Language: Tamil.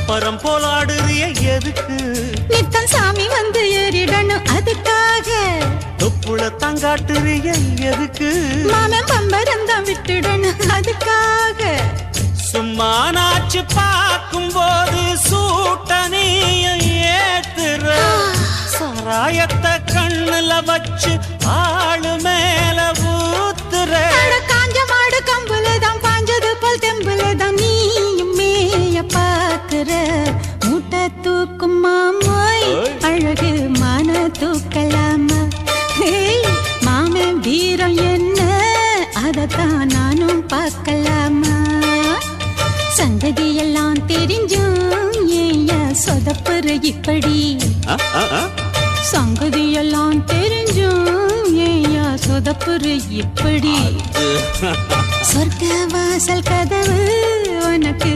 பம்பரம் போலாடுறிய எதுக்கு? நித்தம் சாமி வந்து ஏறிடணும் அதுக்காக. தொப்புள தங்காட்டுறிய எதுக்கு? மாமன் பம்பரம் தான் விட்டுடணும் அதுக்காக. சும்மா நாச்சு பார்க்கும் போது சூட்டனைய ஏத்துற, சாராயத்தை கண்ணுல வச்சு ஆளு மேல ஊத்துற. காஞ்ச மாடு கம்புலதான் பாஞ்சது போல் தெம்புலதான் நீயும் மேய பாக்குற. மூட்டை தூக்கும் மாமாய் அழகு மான தூக்கலாமா? மாமன் வீரம் என்ன அதத்தான் நானும் பார்க்கலாமா? சங்கதியெல்லாம் தெரிஞ்சும் ஏயா சொதப்புற இப்படி? சங்கதியெல்லாம் தெரிஞ்சும் ஏயா சொதப்புற இப்படி? சொர்க்க வாசல் கதவு உனக்கு